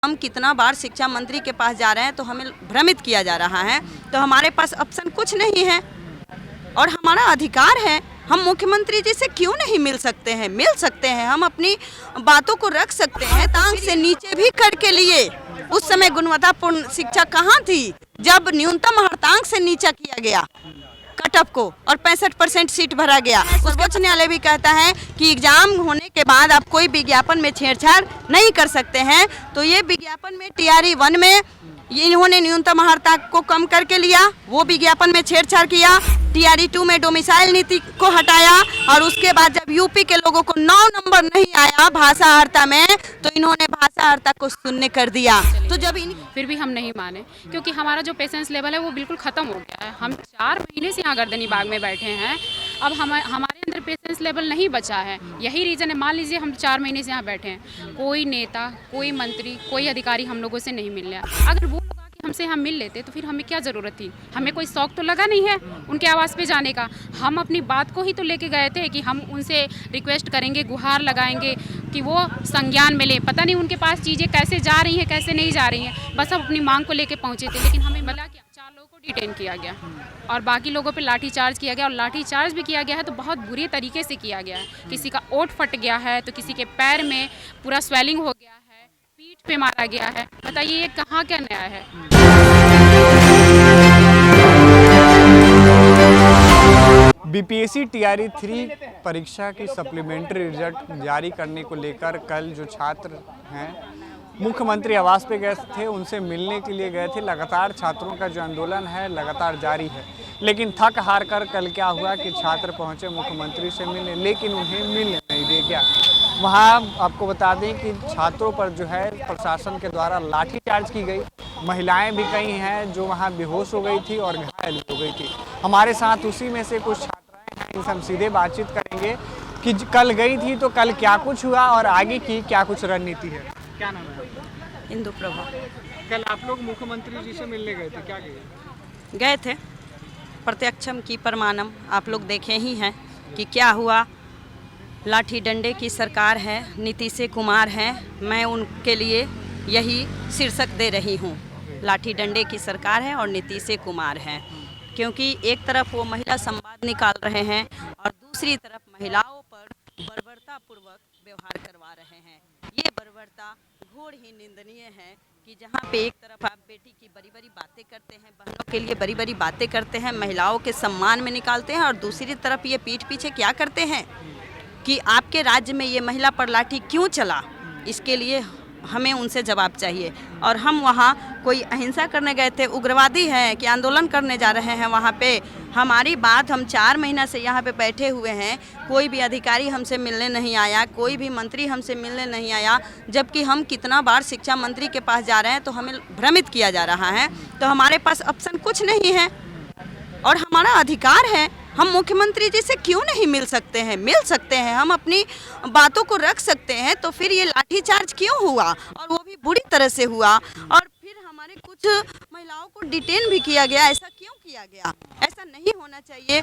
हम कितना बार शिक्षा मंत्री के पास जा रहे हैं तो हमें भ्रमित किया जा रहा है, तो हमारे पास ऑप्शन कुछ नहीं है और हमारा अधिकार है। हम मुख्यमंत्री जी से क्यों नहीं मिल सकते हैं? मिल सकते हैं, हम अपनी बातों को रख सकते हैं। टांग से नीचे भी करके लिए उस समय गुणवत्तापूर्ण शिक्षा कहाँ थी जब न्यूनतम हड़तांग से नीचा किया गया कटअप को और 65% सीट भरा गया। सर्वोच्च न्यायालय भी कहता है कि एग्जाम होने के बाद आप कोई विज्ञापन में छेड़छाड़ नहीं कर सकते हैं। तो ये विज्ञापन में TRE 1 में इन्होंने न्यूनतम हड़तांग को कम करके लिया, वो विज्ञापन में छेड़छाड़ किया। TRE 2 में डोमिसाइल नीति को हटाया और उसके बाद जब यूपी के लोगों को 9 नंबर नहीं आया भाषा हड़ता में तो इन्होंने भाषा हड़ता को शून्य कर दिया। तो जब फिर भी हम नहीं माने क्योंकि हमारा जो पेशेंस लेवल है वो बिल्कुल ख़त्म हो गया है। हम 4 महीने से यहाँ गर्दनी बाग में बैठे हैं, अब हमारे अंदर पेशेंस लेवल नहीं बचा है। यही रीज़न है। मान लीजिए हम 4 महीने से यहाँ बैठे हैं, कोई नेता, कोई मंत्री, कोई अधिकारी हम लोगों से नहीं मिल रहा। अगर वो लोग आके हमसे यहाँ मिल लेते तो फिर हमें क्या ज़रूरत थी? हमें कोई शौक तो लगा नहीं है उनके आवाज़ पे जाने का। हम अपनी बात को ही तो लेके गए थे कि हम उनसे रिक्वेस्ट करेंगे, गुहार लगाएंगे कि वो संज्ञान में ले। पता नहीं उनके पास चीज़ें कैसे जा रही हैं, कैसे नहीं जा रही हैं, बस हम अपनी मांग को लेके पहुँचे थे। लेकिन हमें मिला कि 4 लोगों को डिटेन किया गया और बाकी लोगों पे लाठी चार्ज किया गया और लाठी चार्ज भी किया गया है तो बहुत बुरी तरीके से किया गया है। किसी का ओठ फट गया है तो किसी के पैर में पूरा स्वेलिंग हो गया है, पीठ पे मारा गया है। बताइए ये कहाँ क्या न्याय है? BPSC TRE 3 परीक्षा की सप्लीमेंट्री रिजल्ट जारी करने को लेकर कल जो छात्र हैं मुख्यमंत्री आवास पे गए थे, उनसे मिलने के लिए गए थे। लगातार छात्रों का जो आंदोलन है लगातार जारी है, लेकिन थक हार कर कल क्या हुआ कि छात्र पहुंचे मुख्यमंत्री से मिलने, लेकिन उन्हें मिलने नहीं दिया गया। वहां आपको बता दें कि छात्रों पर जो है प्रशासन के द्वारा लाठीचार्ज की गई। महिलाएं भी कई हैं जो वहां बेहोश हो गई थी और घायल हो गई थी। हमारे साथ उसी में से कुछ छात्राएं हैं, इनसे हम सीधे बातचीत करेंगे कि कल गई थी तो कल क्या कुछ हुआ और आगे की क्या कुछ रणनीति है। क्या नाम है? इंदु प्रभा। कल आप लोग मुख्यमंत्री जी से मिलने गए थे, क्या गए थे? प्रत्यक्षम की प्रमाणम आप लोग देखे ही हैं कि क्या हुआ। लाठी डंडे की सरकार है, नीतीश कुमार हैं, मैं उनके लिए यही शीर्षक दे रही हूँ। लाठी डंडे की सरकार है और नीतीश कुमार हैं, क्योंकि एक तरफ वो महिला संवाद निकाल रहे हैं और दूसरी तरफ महिलाओं पर बर्बरतापूर्वक व्यवहार करवा रहे हैं। ये बर्बरता घोर ही निंदनीय है कि जहाँ पे एक तरफ आप बेटी की बड़ी बड़ी बातें करते हैं, बहनों के लिए बड़ी बड़ी बातें करते हैं, महिलाओं के सम्मान में निकालते हैं और दूसरी तरफ ये पीठ पीछे क्या करते हैं कि आपके राज्य में ये महिला पर लाठी क्यों चला, इसके लिए हमें उनसे जवाब चाहिए। और हम वहाँ कोई अहिंसा करने गए थे, उग्रवादी हैं कि आंदोलन करने जा रहे हैं वहाँ पे? हमारी बात, हम 4 महीना से यहाँ पे बैठे हुए हैं, कोई भी अधिकारी हमसे मिलने नहीं आया, कोई भी मंत्री हमसे मिलने नहीं आया, जबकि हम कितना बार शिक्षा मंत्री के पास जा रहे हैं तो हमें भ्रमित किया जा रहा है। तो हमारे पास ऑप्शन कुछ नहीं है और हमारा अधिकार है। हम मुख्यमंत्री जी से क्यों नहीं मिल सकते हैं? मिल सकते हैं, हम अपनी बातों को रख सकते हैं। तो फिर ये लाठीचार्ज क्यों हुआ और वो भी बुरी तरह से हुआ और फिर हमारे कुछ महिलाओं को डिटेन भी किया गया? ऐसा क्यों किया गया? ऐसा नहीं होना चाहिए।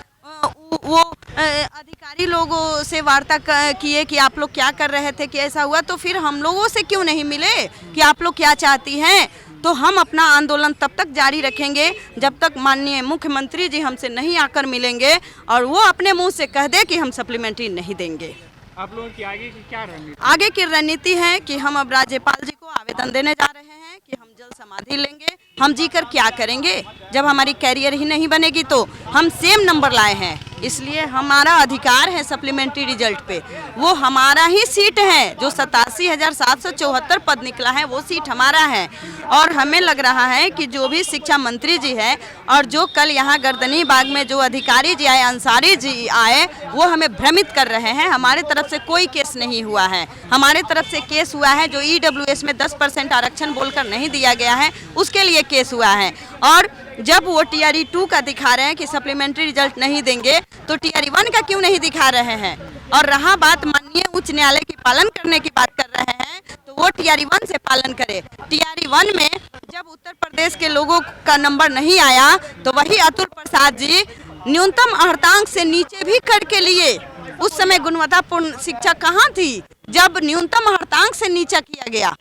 वो अधिकारी लोगों से वार्ता किए कि आप लोग क्या कर रहे थे कि ऐसा हुआ, तो फिर हम लोगों से क्यों नहीं मिले कि आप लोग क्या चाहती हैं? तो हम अपना आंदोलन तब तक जारी रखेंगे जब तक माननीय मुख्यमंत्री जी हमसे नहीं आकर मिलेंगे और वो अपने मुंह से कह दे कि हम सप्लीमेंट्री नहीं देंगे। आप लोगों की आगे की क्या रणनीति? आगे की रणनीति है कि हम अब राज्यपाल जी को आवेदन देने जा रहे हैं कि हम जल समाधि लेंगे। हम जीकर क्या करेंगे जब हमारी कैरियर ही नहीं बनेगी? तो हम सेम नंबर लाए हैं, इसलिए हमारा अधिकार है सप्लीमेंट्री रिजल्ट पे। वो हमारा ही सीट है, जो 87,774 पद निकला है वो सीट हमारा है। और हमें लग रहा है कि जो भी शिक्षा मंत्री जी है और जो कल यहाँ गर्दनी बाग में जो अधिकारी जी आए, अंसारी जी आए, वो हमें भ्रमित कर रहे हैं। हमारे तरफ से कोई केस नहीं हुआ है। हमारे तरफ से केस हुआ है जो EWS में 10% आरक्षण बोलकर नहीं दिया गया है, उसके लिए केस हुआ है। और जब वो TRE 2 का दिखा रहे हैं कि सप्लीमेंट्री रिजल्ट नहीं देंगे, तो TRE 1 का क्यों नहीं दिखा रहे हैं? और रहा बात माननीय उच्च न्यायालय की पालन करने की बात कर रहे हैं, तो वो TRE 1 से पालन करे। TRE 1 में जब उत्तर प्रदेश के लोगों का नंबर नहीं आया तो वही अतुल प्रसाद जी न्यूनतम हड़तांग से नीचे भी करके लिए। उस समय गुणवत्तापूर्ण शिक्षा कहाँ थी जब न्यूनतम हड़तांग से नीचा किया गया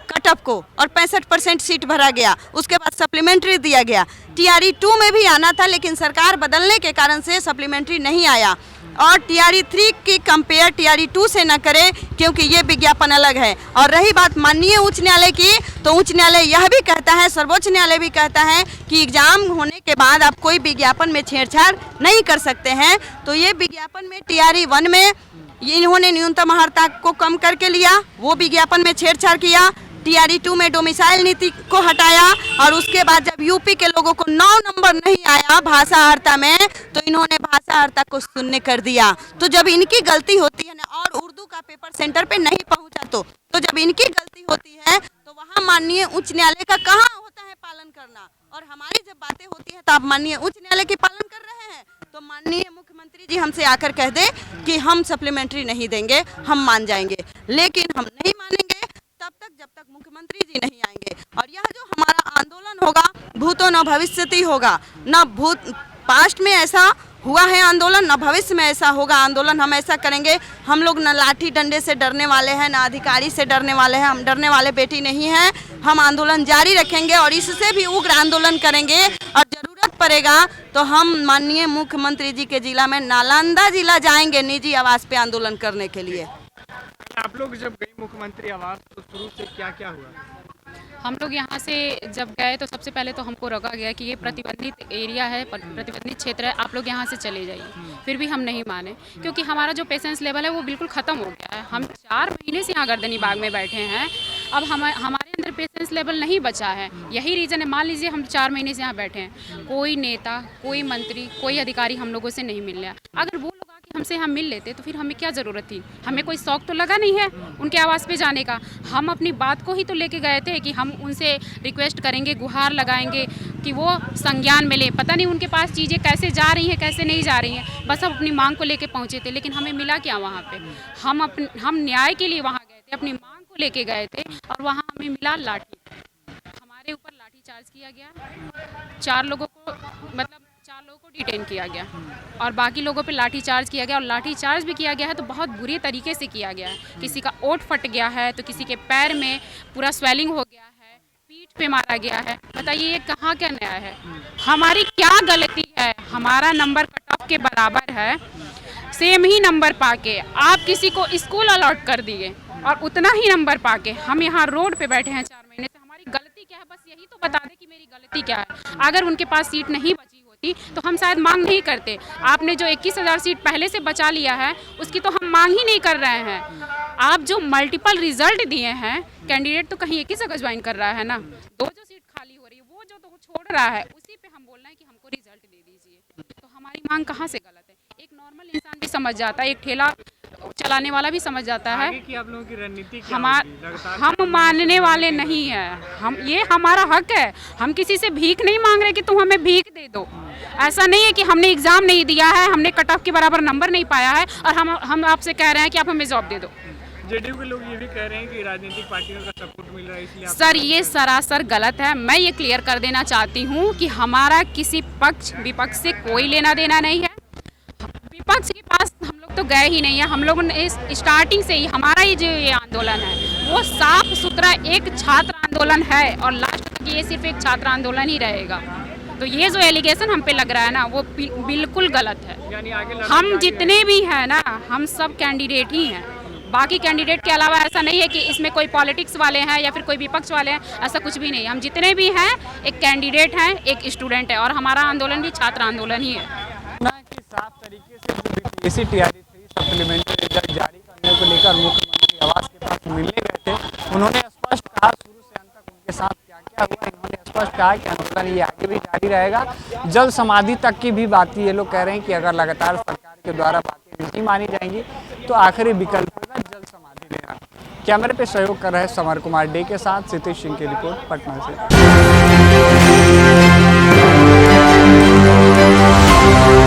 कटअप कटअप को और 65% सीट भरा गया। उसके बाद सप्लीमेंट्री दिया गया। टीआरई 2 में भी आना था, लेकिन सरकार बदलने के कारण से सप्लीमेंट्री नहीं आया। और टीआरई 3 की कंपेयर टीआरई 2 से न करें, क्योंकि ये विज्ञापन अलग है। और रही बात माननीय उच्च न्यायालय की, तो उच्च न्यायालय यह भी कहता है, सर्वोच्च न्यायालय भी कहता है कि एग्जाम होने के बाद आप कोई विज्ञापन में छेड़छाड़ नहीं कर सकते हैं। तो ये विज्ञापन में टीआरई 1 में इन्होंने न्यूनतम अर्हता को कम करके लिया, वो विज्ञापन में छेड़छाड़ किया। टीआरई 2 में डोमिसाइल नीति को हटाया, और उसके बाद जब यूपी के लोगों को 9 नंबर नहीं आया भाषा अर्हता में, तो इन्होंने भाषा अर्हता को शून्य कर दिया। तो जब इनकी गलती होती है ना, और उर्दू का पेपर सेंटर पे नहीं पहुंचा, तो जब इनकी गलती होती है, तो वहाँ माननीय उच्च न्यायालय का कहाँ होता है पालन करना। और हमारी जब बातें होती है तो आप माननीय उच्च न्यायालय की पालन कर रहे हैं। तो माननीय मुख्यमंत्री जी हमसे आकर कह दे कि हम सप्लीमेंट्री नहीं देंगे, हम मान जाएंगे, लेकिन हम नहीं मानेंगे तब तक जब तक मुख्यमंत्री जी नहीं आएंगे। और यह जो हमारा आंदोलन होगा, भूतो न भविष्यति होगा, न भूत पास्ट में ऐसा हुआ है आंदोलन, न भविष्य में ऐसा होगा आंदोलन। हम ऐसा करेंगे, हम लोग न लाठी डंडे से डरने वाले हैं, न अधिकारी से डरने वाले हैं, हम डरने वाले बेटी नहीं हैं। हम आंदोलन जारी रखेंगे और इससे भी उग्र आंदोलन करेंगे। और जरूरत पड़ेगा तो हम माननीय मुख्यमंत्री जी के जिला में नालंदा जिला जाएंगे निजी आवास पे आंदोलन करने के लिए। आप लोग जब गए मुख्यमंत्री आवास तो शुरू से क्या क्या हुआ? हम लोग यहाँ से जब गए तो सबसे पहले तो हमको रोका गया कि ये प्रतिबंधित एरिया है, प्रतिबंधित क्षेत्र है, आप लोग यहाँ से चले जाइए। फिर भी हम नहीं माने, क्योंकि हमारा जो पेशेंस लेवल है वो बिल्कुल ख़त्म हो गया है। हम 4 महीने से यहाँ गर्दनी बाग में बैठे हैं, अब हमारे अंदर पेशेंस लेवल नहीं बचा है। यही रीज़न है। मान लीजिए हम 4 महीने से यहाँ बैठे हैं, कोई नेता, कोई मंत्री, कोई अधिकारी हम लोगों से नहीं मिल रहा। अगर वो लोग आके हमसे यहाँ मिल लेते तो फिर हमें क्या ज़रूरत थी? हमें कोई शौक तो लगा नहीं है उनके आवास पे जाने का। हम अपनी बात को ही तो लेके गए थे कि हम उनसे रिक्वेस्ट करेंगे, गुहार लगाएंगे कि वो संज्ञान में ले। पता नहीं उनके पास चीज़ें कैसे जा रही हैं, कैसे नहीं जा रही हैं, बस हम अपनी मांग को लेके पहुँचे थे। लेकिन हमें मिला क्या वहाँ पे? हम न्याय के लिए वहाँ गए थे, अपनी मांग को लेके गए थे, और वहाँ हमें मिला लाठी। हमारे ऊपर लाठी चार्ज किया गया, 4 लोगों को डिटेन किया गया, और बाकी लोगों पे लाठी चार्ज किया गया। और लाठी चार्ज भी किया गया है तो बहुत बुरी तरीके से किया गया है। किसी का ओठ फट गया है, तो किसी के पैर में पूरा स्वेलिंग हो गया है, पीठ पे मारा गया है। बताइए ये कहाँ क्या न्याय है? हमारी क्या गलती है? हमारा नंबर कट ऑफ के बराबर है, सेम ही नंबर पाके आप किसी को स्कूल अलॉट कर दिए, और उतना ही नंबर पाके हम यहाँ रोड पे बैठे हैं 4 महीने से। हमारी गलती क्या है? बस यही तो बता दे कि मेरी गलती क्या है। अगर उनके पास सीट नहीं बची होती तो हम शायद मांग नहीं करते। आपने जो 21,000 सीट पहले से बचा लिया है, उसकी तो हम मांग ही नहीं कर रहे हैं। आप जो मल्टीपल रिजल्ट दिए हैं, कैंडिडेट तो कहीं एक ही जगह ज्वाइन कर रहा है ना, 2 जो सीट खाली हो रही है वो जो तो छोड़ रहा है, उसी पे हम बोल रहे हैं कि हमको रिजल्ट दे दीजिए। तो हमारी मांग कहाँ से गलत है? एक नॉर्मल इंसान भी समझ जाता है, एक ठेला चलाने वाला भी समझ जाता है। आगे की आप लोगों की रणनीति क्या होगी? हम मानने वाले नहीं है। ये हमारा हक है। हम किसी से भीख नहीं मांग रहे कि तुम हमें भीख दे दो। ऐसा नहीं है कि हमने एग्जाम नहीं दिया है, हमने कट ऑफ के बराबर नंबर नहीं पाया है, और हम आपसे कह रहे हैं कि आप हमें जॉब दे दो। जेडीयू के लोग ये भी कह रहे हैं कि राजनीतिक पार्टियों का सपोर्ट मिल रहा है, इसलिए सर ये सरासर गलत है। मैं ये क्लियर कर देना चाहती हूँ कि हमारा किसी पक्ष विपक्ष से कोई लेना देना नहीं है। विपक्ष के पास हम लोग तो गए ही नहीं है। हम लोगों ने स्टार्टिंग से ही हमारा ये जो ये आंदोलन है वो साफ सुथरा एक छात्र आंदोलन है, और लास्ट तक ये सिर्फ एक छात्र आंदोलन ही रहेगा। तो ये जो एलिगेशन हम पे लग रहा है ना, वो बिल्कुल गलत है। यानी आगे हम जितने भी हैं ना, हम सब कैंडिडेट ही हैं। बाकी कैंडिडेट के अलावा ऐसा नहीं है कि इसमें कोई पॉलिटिक्स वाले हैं या फिर कोई विपक्ष वाले हैं, ऐसा कुछ भी नहीं। हम जितने भी हैं एक कैंडिडेट हैं, एक स्टूडेंट है, और हमारा आंदोलन भी छात्र आंदोलन ही है। कि साफ तरीके से जो बीपीएससी टीआरई 3 सप्लीमेंट्री रिजल्ट जारी करने को लेकर मुख्यमंत्री आवास के पास मिलने गए थे, उन्होंने स्पष्ट कहा शुरू से अंत तक उनके साथ क्या क्या हुआ। इन्होंने स्पष्ट कहा कि आंदोलन ये आगे भी जारी रहेगा, जल समाधि तक की भी बात ये लोग कह रहे हैं कि अगर लगातार सरकार के द्वारा बातें नहीं मानी जाएंगी तो आखिरी विकल्प होगा जल समाधि लेना। कैमरे पे सहयोग कर रहे समर कुमार डे के साथ सितेश सिंह की रिपोर्ट पटना से।